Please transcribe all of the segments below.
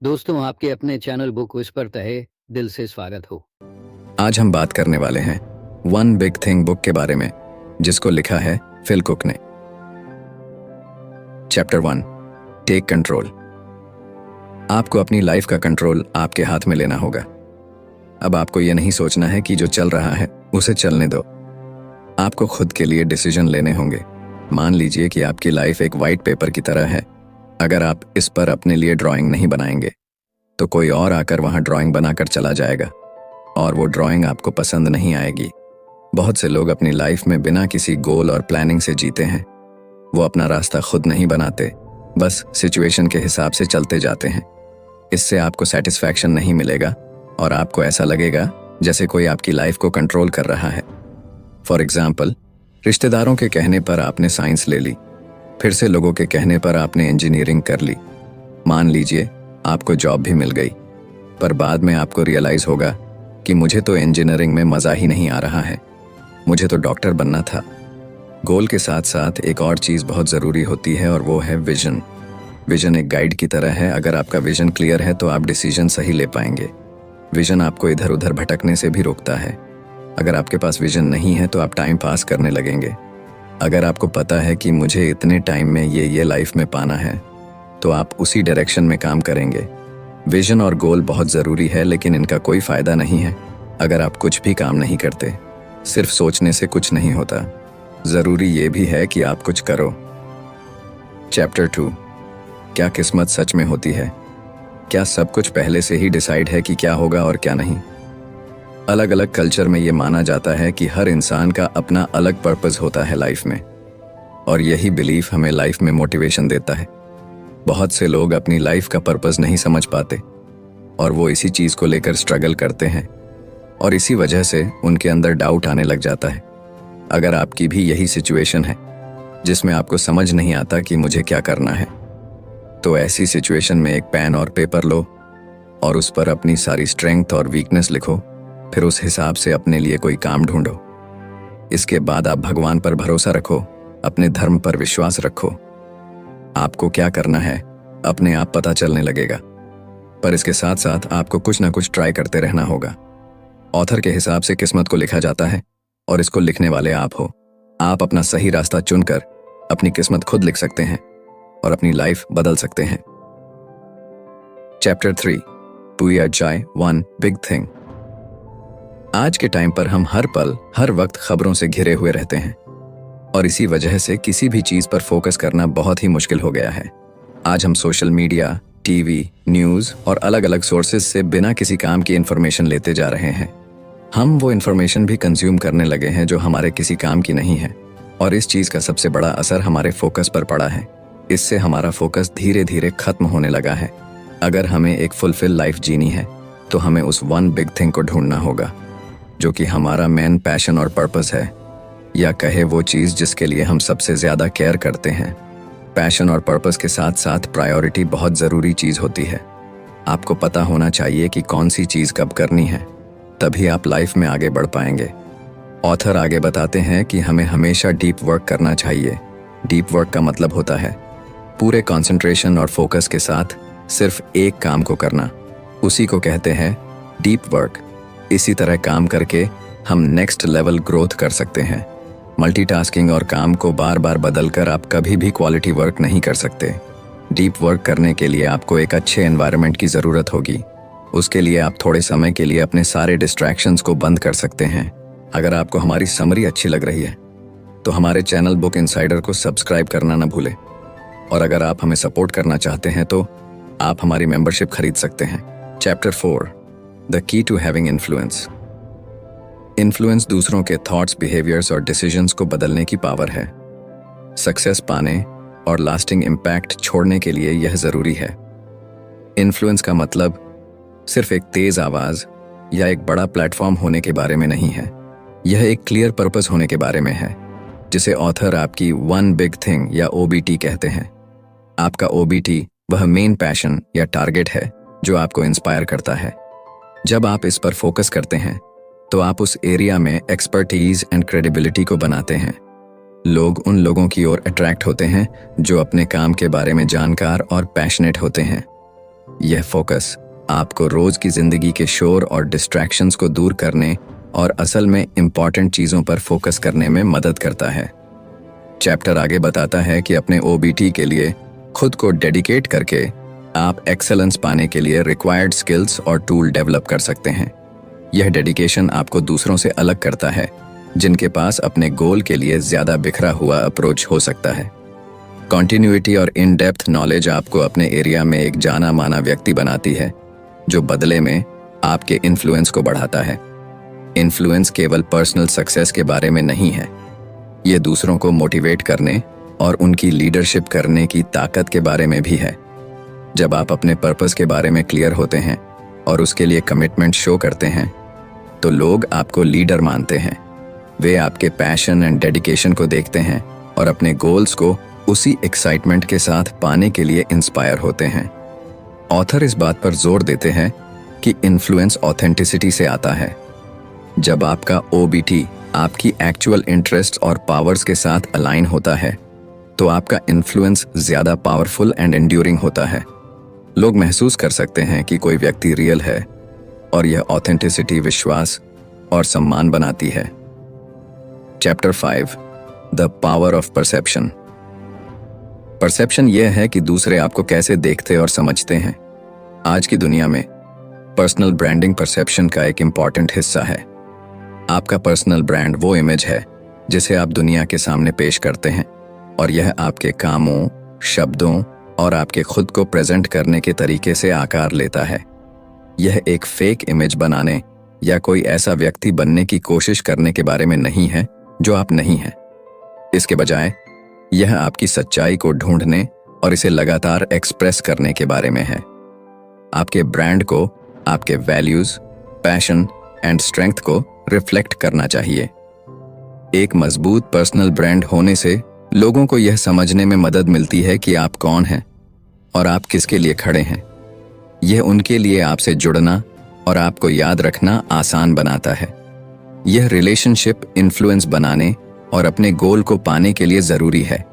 दोस्तों आपके अपने चैनल बुक विस्पर तहे दिल से स्वागत हो। आज हम बात करने वाले हैं वन बिग थिंग बुक के बारे में, जिसको लिखा है फिल कुक ने। Chapter 1, take control. आपको अपनी लाइफ का कंट्रोल आपके हाथ में लेना होगा। अब आपको यह नहीं सोचना है कि जो चल रहा है उसे चलने दो। आपको खुद के लिए डिसीजन लेने होंगे। मान लीजिए कि आपकी लाइफ एक वाइट पेपर की तरह है। अगर आप इस पर अपने लिए ड्राइंग नहीं बनाएंगे तो कोई और आकर वहां ड्राइंग बनाकर चला जाएगा और वो ड्राइंग आपको पसंद नहीं आएगी। बहुत से लोग अपनी लाइफ में बिना किसी गोल और प्लानिंग से जीते हैं। वो अपना रास्ता खुद नहीं बनाते, बस सिचुएशन के हिसाब से चलते जाते हैं। इससे आपको सेटिस्फैक्शन नहीं मिलेगा और आपको ऐसा लगेगा जैसे कोई आपकी लाइफ को कंट्रोल कर रहा है। फॉर एग्जाम्पल, रिश्तेदारों के कहने पर आपने साइंस ले ली, फिर से लोगों के कहने पर आपने इंजीनियरिंग कर ली। मान लीजिए आपको जॉब भी मिल गई, पर बाद में आपको रियलाइज होगा कि मुझे तो इंजीनियरिंग में मज़ा ही नहीं आ रहा है, मुझे तो डॉक्टर बनना था। गोल के साथ साथ एक और चीज़ बहुत ज़रूरी होती है और वो है विजन। विजन एक गाइड की तरह है। अगर आपका विजन क्लियर है तो आप डिसीजन सही ले पाएंगे। विजन आपको इधर उधर भटकने से भी रोकता है। अगर आपके पास विजन नहीं है तो आप टाइम पास करने लगेंगे। अगर आपको पता है कि मुझे इतने टाइम में ये लाइफ में पाना है तो आप उसी डायरेक्शन में काम करेंगे। विजन और गोल बहुत ज़रूरी है, लेकिन इनका कोई फ़ायदा नहीं है अगर आप कुछ भी काम नहीं करते। सिर्फ सोचने से कुछ नहीं होता, ज़रूरी ये भी है कि आप कुछ करो। चैप्टर 2, क्या किस्मत सच में होती है? क्या सब कुछ पहले से ही डिसाइड है कि क्या होगा और क्या नहीं? अलग अलग कल्चर में ये माना जाता है कि हर इंसान का अपना अलग पर्पस होता है लाइफ में, और यही बिलीफ हमें लाइफ में मोटिवेशन देता है। बहुत से लोग अपनी लाइफ का पर्पस नहीं समझ पाते और वो इसी चीज़ को लेकर स्ट्रगल करते हैं और इसी वजह से उनके अंदर डाउट आने लग जाता है। अगर आपकी भी यही सिचुएशन है जिसमें आपको समझ नहीं आता कि मुझे क्या करना है, तो ऐसी सिचुएशन में एक पेन और पेपर लो और उस पर अपनी सारी स्ट्रेंथ और वीकनेस लिखो। फिर उस हिसाब से अपने लिए कोई काम ढूंढो। इसके बाद आप भगवान पर भरोसा रखो, अपने धर्म पर विश्वास रखो। आपको क्या करना है अपने आप पता चलने लगेगा, पर इसके साथ साथ आपको कुछ ना कुछ ट्राई करते रहना होगा। ऑथर के हिसाब से किस्मत को लिखा जाता है और इसको लिखने वाले आप हो। आप अपना सही रास्ता चुनकर अपनी किस्मत खुद लिख सकते हैं और अपनी लाइफ बदल सकते हैं। चैप्टर 3, पुयाचाई वन बिग थिंग। आज के टाइम पर हम हर पल हर वक्त खबरों से घिरे हुए रहते हैं और इसी वजह से किसी भी चीज पर फोकस करना बहुत ही मुश्किल हो गया है। आज हम सोशल मीडिया, टीवी, न्यूज़ और अलग अलग सोर्सेज से बिना किसी काम की इन्फॉर्मेशन लेते जा रहे हैं। हम वो इन्फॉर्मेशन भी कंज्यूम करने लगे हैं जो हमारे किसी काम की नहीं है, और इस चीज़ का सबसे बड़ा असर हमारे फोकस पर पड़ा है। इससे हमारा फोकस धीरे धीरे खत्म होने लगा है। अगर हमें एक फुलफिल लाइफ जीनी है तो हमें उस वन बिग थिंग को ढूंढना होगा जो कि हमारा मेन पैशन और पर्पस है, या कहे वो चीज़ जिसके लिए हम सबसे ज़्यादा केयर करते हैं। पैशन और पर्पस के साथ साथ प्रायोरिटी बहुत ज़रूरी चीज़ होती है। आपको पता होना चाहिए कि कौन सी चीज़ कब करनी है, तभी आप लाइफ में आगे बढ़ पाएंगे। ऑथर आगे बताते हैं कि हमें हमेशा डीप वर्क करना चाहिए। डीप वर्क का मतलब होता है पूरे कंसंट्रेशन और फोकस के साथ सिर्फ एक काम को करना। उसी को कहते हैं डीप वर्क। इसी तरह काम करके हम नेक्स्ट लेवल ग्रोथ कर सकते हैं। मल्टीटास्किंग और काम को बार बार बदलकर आप कभी भी क्वालिटी वर्क नहीं कर सकते। डीप वर्क करने के लिए आपको एक अच्छे एनवायरनमेंट की ज़रूरत होगी। उसके लिए आप थोड़े समय के लिए अपने सारे डिस्ट्रैक्शंस को बंद कर सकते हैं। अगर आपको हमारी समरी अच्छी लग रही है तो हमारे चैनल बुक इनसाइडर को सब्सक्राइब करना न भूलें, और अगर आप हमें सपोर्ट करना चाहते हैं तो आप हमारी मेंबरशिप खरीद सकते हैं। Chapter 4, the key to having influence. Influence दूसरों के थॉट्स, बिहेवियर्स और डिसीजंस को बदलने की पावर है। सक्सेस पाने और लास्टिंग इम्पैक्ट छोड़ने के लिए यह ज़रूरी है। इन्फ्लुएंस का मतलब सिर्फ एक तेज़ आवाज़ या एक बड़ा प्लेटफॉर्म होने के बारे में नहीं है। यह एक क्लियर पर्पस होने के बारे में है, जिसे ऑथर आपकी वन बिग थिंग या OBT कहते हैं। आपका OBT वह मेन पैशन या टारगेट है जो आपको इंस्पायर करता है। जब आप इस पर फोकस करते हैं तो आप उस एरिया में एक्सपर्टीज एंड क्रेडिबिलिटी को बनाते हैं। लोग उन लोगों की ओर अट्रैक्ट होते हैं जो अपने काम के बारे में जानकार और पैशनेट होते हैं। यह फोकस आपको रोज की जिंदगी के शोर और डिस्ट्रैक्शंस को दूर करने और असल में इम्पॉर्टेंट चीजों पर फोकस करने में मदद करता है। चैप्टर आगे बताता है कि अपने ओबीटी के लिए खुद को डेडिकेट करके आप एक्सेलेंस पाने के लिए रिक्वायर्ड स्किल्स और टूल डेवलप कर सकते हैं। यह डेडिकेशन आपको दूसरों से अलग करता है, जिनके पास अपने गोल के लिए ज्यादा बिखरा हुआ अप्रोच हो सकता है। कॉन्टिन्यूटी और इन डेप्थ नॉलेज आपको अपने एरिया में एक जाना माना व्यक्ति बनाती है, जो बदले में आपके इन्फ्लुएंस को बढ़ाता है। इन्फ्लुएंस केवल पर्सनल सक्सेस के बारे में नहीं है, ये दूसरों को मोटिवेट करने और उनकी लीडरशिप करने की ताकत के बारे में भी है। जब आप अपने पर्पस के बारे में क्लियर होते हैं और उसके लिए कमिटमेंट शो करते हैं, तो लोग आपको लीडर मानते हैं। वे आपके पैशन एंड डेडिकेशन को देखते हैं और अपने गोल्स को उसी एक्साइटमेंट के साथ पाने के लिए इंस्पायर होते हैं। ऑथर इस बात पर जोर देते हैं कि इन्फ्लुएंस ऑथेंटिसिटी से आता है। जब आपका ओबीटी आपकी एक्चुअल इंटरेस्ट और पावर्स के साथ अलाइन होता है, तो आपका इन्फ्लुएंस ज्यादा पावरफुल एंड एंड्यूरिंग होता है। लोग महसूस कर सकते हैं कि कोई व्यक्ति रियल है, और यह ऑथेंटिसिटी विश्वास और सम्मान बनाती है। Chapter 5 the power of perception. Perception यह है कि दूसरे आपको कैसे देखते और समझते हैं। आज की दुनिया में पर्सनल ब्रांडिंग परसेप्शन का एक इम्पॉर्टेंट हिस्सा है। आपका पर्सनल ब्रांड वो इमेज है जिसे आप दुनिया के सामने पेश करते हैं, और यह आपके कामों, शब्दों और आपके खुद को प्रेजेंट करने के तरीके से आकार लेता है। यह एक फेक इमेज बनाने या कोई ऐसा व्यक्ति बनने की कोशिश करने के बारे में नहीं है जो आप नहीं हैं। इसके बजाय यह आपकी सच्चाई को ढूंढने और इसे लगातार एक्सप्रेस करने के बारे में है। आपके ब्रांड को आपके वैल्यूज, पैशन एंड स्ट्रेंथ को रिफ्लेक्ट करना चाहिए। एक मजबूत पर्सनल ब्रांड होने से लोगों को यह समझने में मदद मिलती है कि आप कौन हैं और आप किसके लिए खड़े हैं। यह उनके लिए आपसे जुड़ना और आपको याद रखना आसान बनाता है। यह रिलेशनशिप इन्फ्लुएंस बनाने और अपने गोल को पाने के लिए जरूरी है।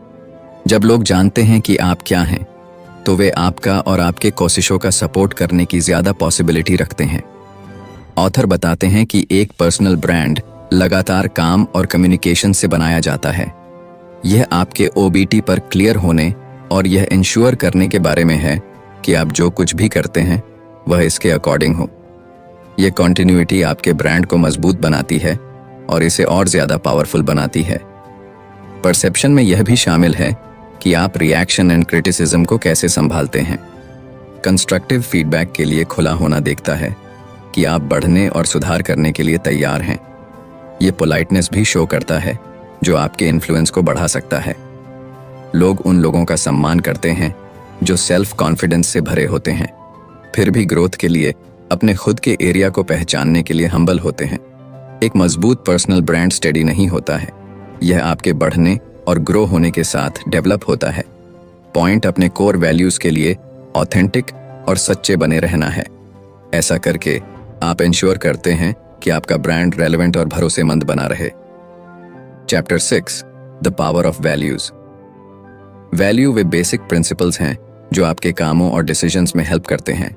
जब लोग जानते हैं कि आप क्या हैं, तो वे आपका और आपके कोशिशों का सपोर्ट करने की ज्यादा पॉसिबिलिटी रखते हैं। ऑथर बताते हैं कि एक पर्सनल ब्रांड लगातार काम और कम्युनिकेशन से बनाया जाता है। यह आपके ओबीटी पर क्लियर होने और यह इंश्योर करने के बारे में है कि आप जो कुछ भी करते हैं वह इसके अकॉर्डिंग हो। यह कॉन्टिन्यूटी आपके ब्रांड को मजबूत बनाती है और इसे और ज्यादा पावरफुल बनाती है। परसेप्शन में यह भी शामिल है कि आप रिएक्शन एंड क्रिटिसिज्म को कैसे संभालते हैं। कंस्ट्रक्टिव फीडबैक के लिए खुला होना देखता है कि आप बढ़ने और सुधार करने के लिए तैयार हैं। यह पोलाइटनेस भी शो करता है जो आपके इन्फ्लुएंस को बढ़ा सकता है। लोग उन लोगों का सम्मान करते हैं जो सेल्फ कॉन्फिडेंस से भरे होते हैं, फिर भी ग्रोथ के लिए अपने खुद के एरिया को पहचानने के लिए हम्बल होते हैं। एक मजबूत पर्सनल ब्रांड स्टेडी नहीं होता है, यह आपके बढ़ने और ग्रो होने के साथ डेवलप होता है। पॉइंट अपने कोर वैल्यूज के लिए ऑथेंटिक और सच्चे बने रहना है। ऐसा करके आप इंश्योर करते हैं कि आपका ब्रांड रेलेवेंट और भरोसेमंद बना रहे। Chapter 6 the power of values. Value way basic principles हैं जो आपके कामों और डिसीजंस में हेल्प करते हैं।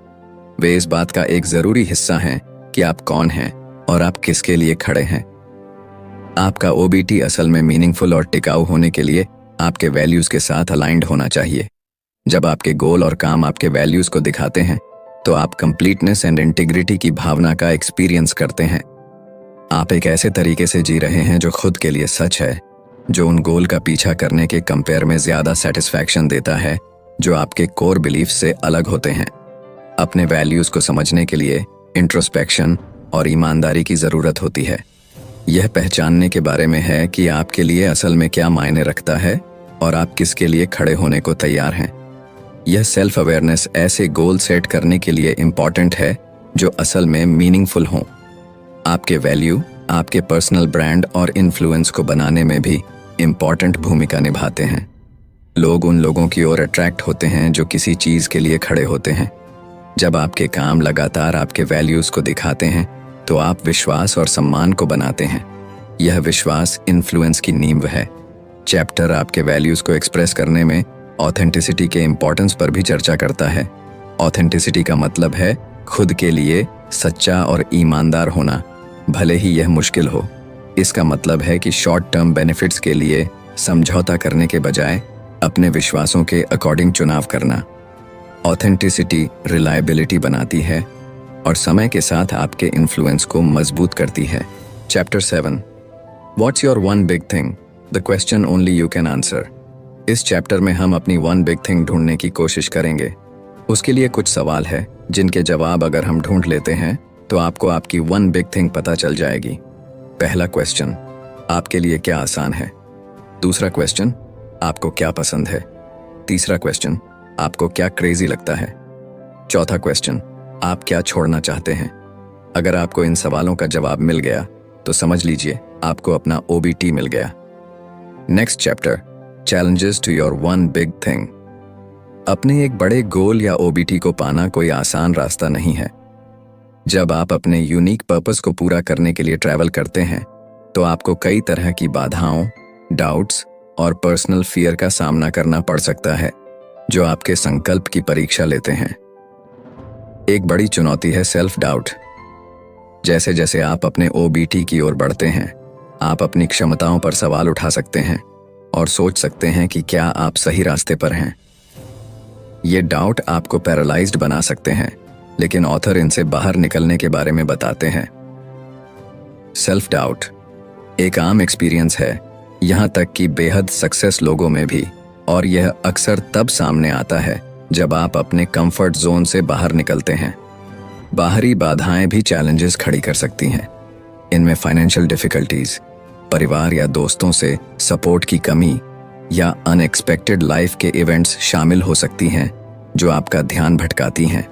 वे इस बात का एक जरूरी हिस्सा हैं कि आप कौन हैं और आप किसके लिए खड़े हैं। आपका ओबीटी असल में मीनिंगफुल और टिकाऊ होने के लिए आपके वैल्यूज के साथ अलाइंड होना चाहिए। जब आपके गोल और काम आपके वैल्यूज को दिखाते हैं, तो आप कंप्लीटनेस एंड इंटीग्रिटी की भावना का एक्सपीरियंस करते हैं। आप एक ऐसे तरीके से जी रहे हैं जो खुद के लिए सच है, जो उन गोल का पीछा करने के कंपेयर में ज्यादा सेटिस्फैक्शन देता है, जो आपके कोर बिलीफ से अलग होते हैं। अपने वैल्यूज को समझने के लिए इंट्रोस्पेक्शन और ईमानदारी की जरूरत होती है। यह पहचानने के बारे में है कि आपके लिए असल में क्या मायने रखता है और आप किसके लिए खड़े होने को तैयार हैं। यह सेल्फ अवेयरनेस ऐसे गोल सेट करने के लिए इम्पॉर्टेंट है जो असल में मीनिंगफुल हों। आपके वैल्यू आपके पर्सनल ब्रांड और इन्फ्लुएंस को बनाने में भी इम्पॉर्टेंट भूमिका निभाते हैं। लोग उन लोगों की ओर अट्रैक्ट होते हैं जो किसी चीज के लिए खड़े होते हैं। जब आपके काम लगातार आपके वैल्यूज को दिखाते हैं, तो आप विश्वास और सम्मान को बनाते हैं। यह विश्वास इन्फ्लुएंस की नींव है। चैप्टर आपके वैल्यूज को एक्सप्रेस करने में ऑथेंटिसिटी के इम्पोर्टेंस पर भी चर्चा करता है ऑथेंटिसिटी का मतलब है खुद के लिए सच्चा और ईमानदार होना, भले ही यह मुश्किल हो। इसका मतलब है कि शॉर्ट टर्म बेनिफिट्स के लिए समझौता करने के बजाय अपने विश्वासों के अकॉर्डिंग चुनाव करना। ऑथेंटिसिटी रिलायबिलिटी बनाती है और समय के साथ आपके इन्फ्लुएंस को मजबूत करती है। Chapter 7 what's your one big thing, the question only you can answer. इस चैप्टर में हम अपनी वन बिग थिंग ढूंढने की कोशिश करेंगे। उसके लिए कुछ सवाल है जिनके जवाब अगर हम ढूंढ लेते हैं तो आपको आपकी वन बिग थिंग पता चल जाएगी। पहला क्वेश्चन, आपके लिए क्या आसान है? दूसरा क्वेश्चन, आपको क्या पसंद है? तीसरा क्वेश्चन, आपको क्या क्रेजी लगता है? चौथा क्वेश्चन, आप क्या छोड़ना चाहते हैं? अगर आपको इन सवालों का जवाब मिल गया तो समझ लीजिए आपको अपना OBT मिल गया। Next chapter, challenges to your one big thing. अपने एक बड़े गोल या OBT को पाना कोई आसान रास्ता नहीं है। जब आप अपने यूनिक पर्पस को पूरा करने के लिए ट्रैवल करते हैं तो आपको कई तरह की बाधाओं, डाउट्स और पर्सनल फियर का सामना करना पड़ सकता है जो आपके संकल्प की परीक्षा लेते हैं। एक बड़ी चुनौती है सेल्फ डाउट। जैसे जैसे आप अपने OBT की ओर बढ़ते हैं, आप अपनी क्षमताओं पर सवाल उठा सकते हैं और सोच सकते हैं कि क्या आप सही रास्ते पर हैं। ये डाउट आपको पैरालाइज्ड बना सकते हैं, लेकिन ऑथर इनसे बाहर निकलने के बारे में बताते हैं। सेल्फ डाउट एक आम एक्सपीरियंस है, यहाँ तक कि बेहद सक्सेस लोगों में भी, और यह अक्सर तब सामने आता है जब आप अपने कंफर्ट जोन से बाहर निकलते हैं। बाहरी बाधाएं भी चैलेंजेस खड़ी कर सकती हैं। इनमें फाइनेंशियल डिफिकल्टीज, परिवार या दोस्तों से सपोर्ट की कमी या अनएक्सपेक्टेड लाइफ के इवेंट्स शामिल हो सकती हैं जो आपका ध्यान भटकाती हैं।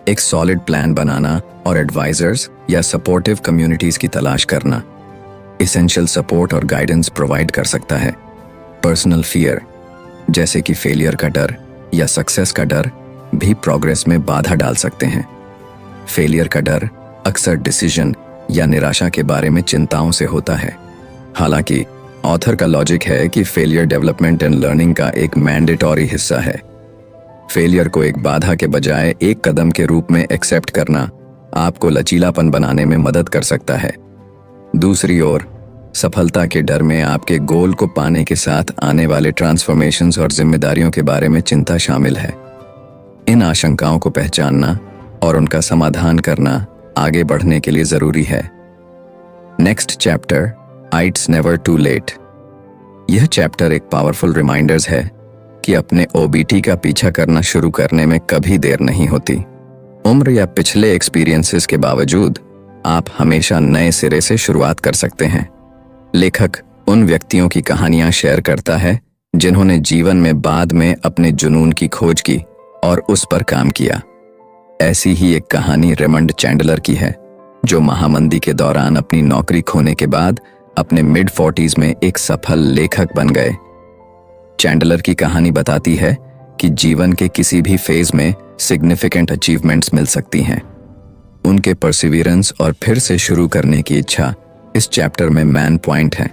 एक सॉलिड प्लान बनाना और एडवाइजर्स या सपोर्टिव कम्युनिटीज की तलाश करना एसेंशियल सपोर्ट और गाइडेंस प्रोवाइड कर सकता है। पर्सनल फियर जैसे कि फेलियर का डर या सक्सेस का डर भी प्रोग्रेस में बाधा डाल सकते हैं। फेलियर का डर अक्सर डिसीजन या निराशा के बारे में चिंताओं से होता है। हालांकि ऑथर का लॉजिक है कि फेलियर डेवलपमेंट एंड लर्निंग का एक मैंडेटरी हिस्सा है। फेलियर को एक बाधा के बजाय एक कदम के रूप में एक्सेप्ट करना आपको लचीलापन बनाने में मदद कर सकता है। दूसरी ओर, सफलता के डर में आपके गोल को पाने के साथ आने वाले ट्रांसफॉर्मेशंस और जिम्मेदारियों के बारे में चिंता शामिल है। इन आशंकाओं को पहचानना और उनका समाधान करना आगे बढ़ने के लिए जरूरी है। Next chapter, it's never too late. यह चैप्टर एक पावरफुल रिमाइंडर्स है कि अपने OBT का पीछा करना शुरू करने में कभी देर नहीं होती। उम्र या पिछले एक्सपीरियंसेस के बावजूद आप हमेशा नए सिरे से शुरुआत कर सकते हैं। लेखक उन व्यक्तियों की कहानियां शेयर करता है जिन्होंने जीवन में बाद में अपने जुनून की खोज की और उस पर काम किया। ऐसी ही एक कहानी रेमंड चैंडलर की है, जो महामंदी के दौरान अपनी नौकरी खोने के बाद अपने मिड 40s में एक सफल लेखक बन गए। चैंडलर की कहानी बताती है कि जीवन के किसी भी फेज में सिग्निफिकेंट अचीवमेंट्स मिल सकती हैं। उनके परसिवियरेंस और फिर से शुरू करने की इच्छा इस चैप्टर में मैन पॉइंट है।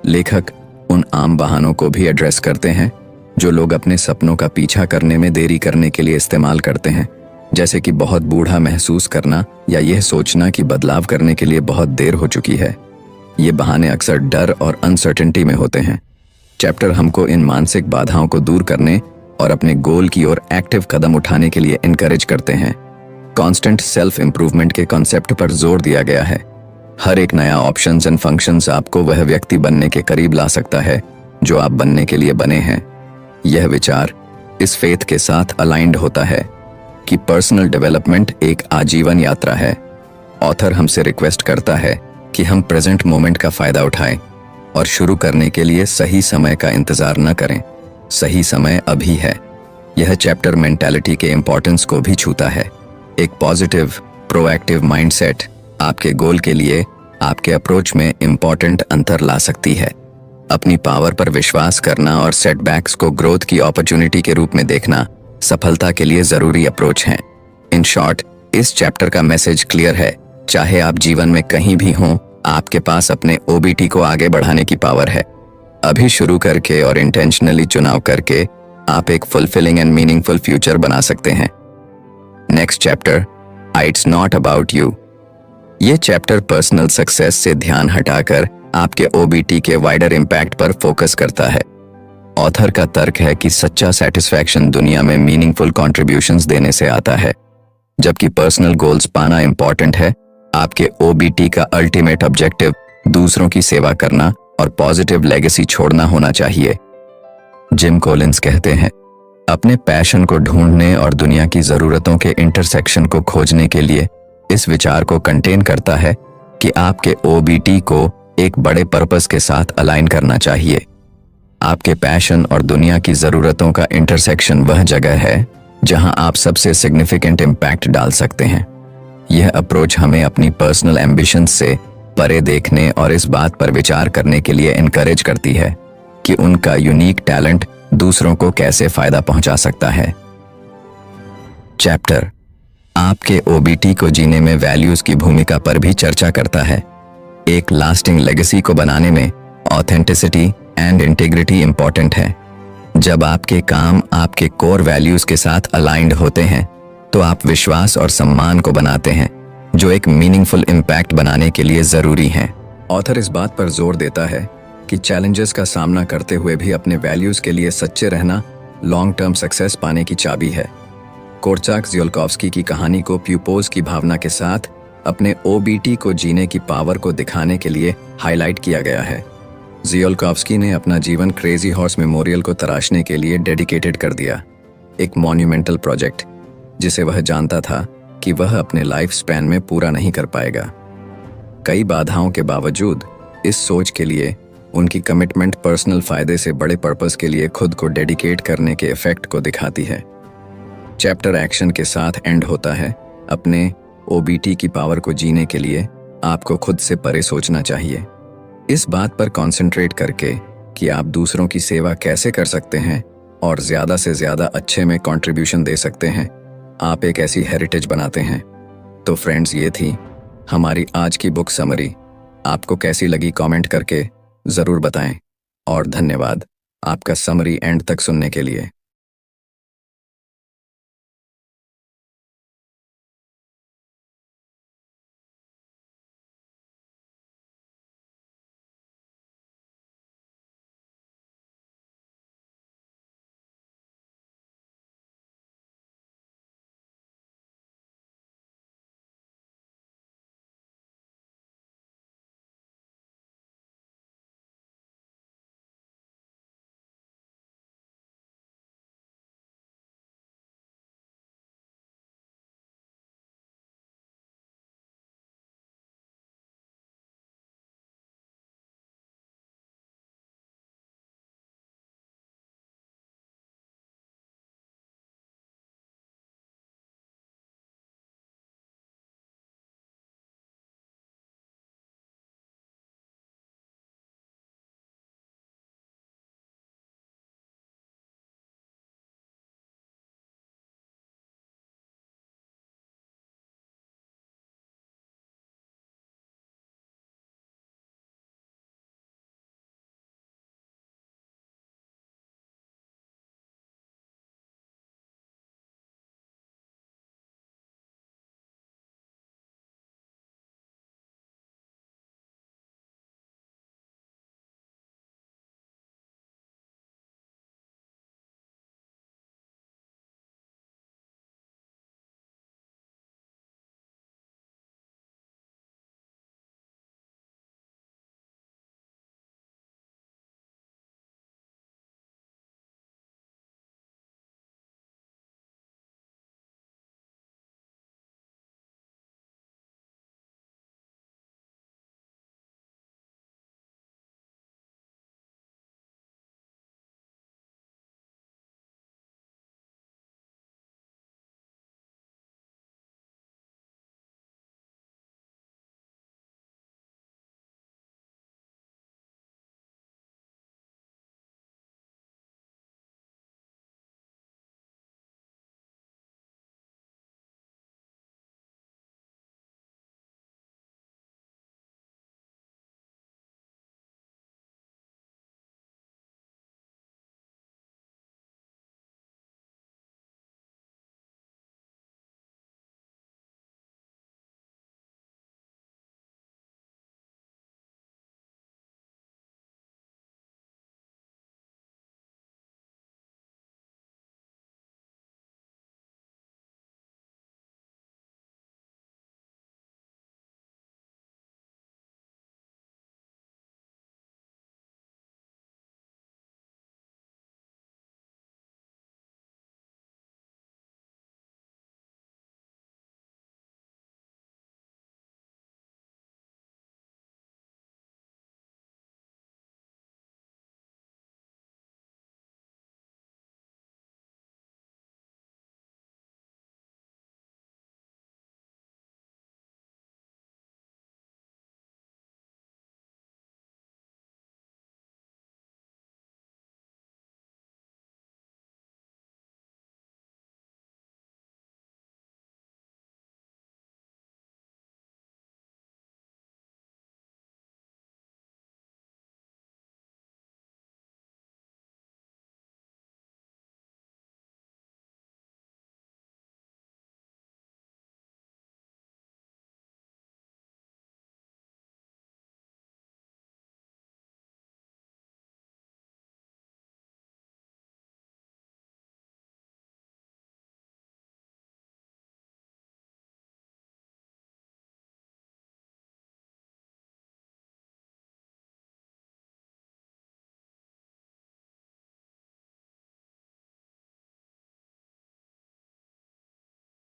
लेखक उन आम बहानों को भी एड्रेस करते हैं जो लोग अपने सपनों का पीछा करने में देरी करने के लिए इस्तेमाल करते हैं, जैसे कि बहुत बूढ़ा महसूस करना या यह सोचना कि बदलाव करने के लिए बहुत देर हो चुकी है। ये बहाने अक्सर डर और अनसर्टेनिटी में होते हैं। चैप्टर हमको इन मानसिक बाधाओं को दूर करने और अपने गोल की ओर एक्टिव कदम उठाने के लिए इनकरेज करते हैं। कांस्टेंट सेल्फ इंप्रूवमेंट के कॉन्सेप्ट पर जोर दिया गया है। हर एक नया ऑप्शंस एंड फंक्शंस आपको वह व्यक्ति बनने के करीब ला सकता है जो आप बनने के लिए बने हैं। यह विचार इस फेथ के साथ अलाइंड होता है कि पर्सनल डेवलपमेंट एक आजीवन यात्रा है। ऑथर हमसे रिक्वेस्ट करता है कि हम प्रेजेंट मोमेंट का फायदा उठाएं और शुरू करने के लिए सही समय का इंतजार न करें। सही समय अभी है। यह चैप्टर मेंटालिटी के इंपॉर्टेंस को भी छूता है। एक पॉजिटिव, प्रोएक्टिव माइंडसेट आपके गोल के लिए आपके अप्रोच में इंपॉर्टेंट अंतर ला सकती है। अपनी पावर पर विश्वास करना और सेटबैक्स को ग्रोथ की अपॉर्चुनिटी के रूप में देखना सफलता के लिए जरूरी अप्रोच हैं। इन शॉर्ट, इस चैप्टर का मैसेज क्लियर है। चाहे आप जीवन में कहीं भी हों, आपके पास अपने OBT को आगे बढ़ाने की पावर है। अभी शुरू करके और इंटेंशनली चुनाव करके आप एक फुलफिलिंग एंड मीनिंगफुल फ्यूचर बना सकते हैं। Next chapter, it's not about you. ये चैप्टर पर्सनल सक्सेस से ध्यान हटाकर आपके ओबीटी के वाइडर इम्पैक्ट पर फोकस करता है। ऑथर का तर्क है कि सच्चा सेटिस्फैक्शन दुनिया में मीनिंगफुल कॉन्ट्रीब्यूशंस देने से आता है, जबकि पर्सनल गोल्स पाना इंपॉर्टेंट है। आपके ओबीटी का अल्टीमेट ऑब्जेक्टिव दूसरों की सेवा करना और पॉजिटिव लेगेसी छोड़ना होना चाहिए। जिम कॉलिंस कहते हैं, अपने पैशन को ढूंढने और दुनिया की जरूरतों के इंटरसेक्शन को खोजने के लिए इस विचार को कंटेन करता है कि आपके ओबीटी को एक बड़े पर्पस के साथ अलाइन करना चाहिए। आपके पैशन और दुनिया की जरूरतों का इंटरसेक्शन वह जगह है जहां आप सबसे सिग्निफिकेंट इम्पैक्ट डाल सकते हैं। यह अप्रोच हमें अपनी पर्सनल एम्बिशंस से परे देखने और इस बात पर विचार करने के लिए इनकरेज करती है कि उनका यूनिक टैलेंट दूसरों को कैसे फायदा पहुंचा सकता है। चैप्टर आपके ओबीटी को जीने में वैल्यूज की भूमिका पर भी चर्चा करता है। एक लास्टिंग लेगेसी को बनाने में ऑथेंटिसिटी एंड इंटीग्रिटी इंपॉर्टेंट है। जब आपके काम आपके कोर वैल्यूज के साथ अलाइंड होते हैं तो आप विश्वास और सम्मान को बनाते हैं, जो एक मीनिंगफुल इम्पैक्ट बनाने के लिए जरूरी हैं। ऑथर इस बात पर जोर देता है कि चैलेंजेस का सामना करते हुए भी अपने वैल्यूज के लिए सच्चे रहना लॉन्ग टर्म सक्सेस पाने की चाबी है। कोर्चाक ज़ियोल्कोव्स्की की कहानी को प्यूपोज की भावना के साथ अपने ओबीटी को जीने की पावर को दिखाने के लिए हाईलाइट किया गया है। ज़ियोल्कोव्स्की ने अपना जीवन क्रेजी हॉर्स मेमोरियल को तराशने के लिए डेडिकेटेड कर दिया, एक मॉन्यूमेंटल प्रोजेक्ट जिसे वह जानता था कि वह अपने लाइफ स्पैन में पूरा नहीं कर पाएगा। कई बाधाओं के बावजूद इस सोच के लिए उनकी कमिटमेंट पर्सनल फायदे से बड़े पर्पस के लिए खुद को डेडिकेट करने के इफेक्ट को दिखाती है। चैप्टर एक्शन के साथ एंड होता है। अपने ओबीटी की पावर को जीने के लिए आपको खुद से परे सोचना चाहिए, इस बात पर कंसंट्रेट करके कि आप दूसरों की सेवा कैसे कर सकते हैं और ज्यादा से ज्यादा अच्छे में कंट्रीब्यूशन दे सकते हैं। आप एक ऐसी हेरिटेज बनाते हैं। तो फ्रेंड्स, ये थी हमारी आज की बुक समरी। आपको कैसी लगी कमेंट करके ज़रूर बताएं और धन्यवाद आपका समरी एंड तक सुनने के लिए।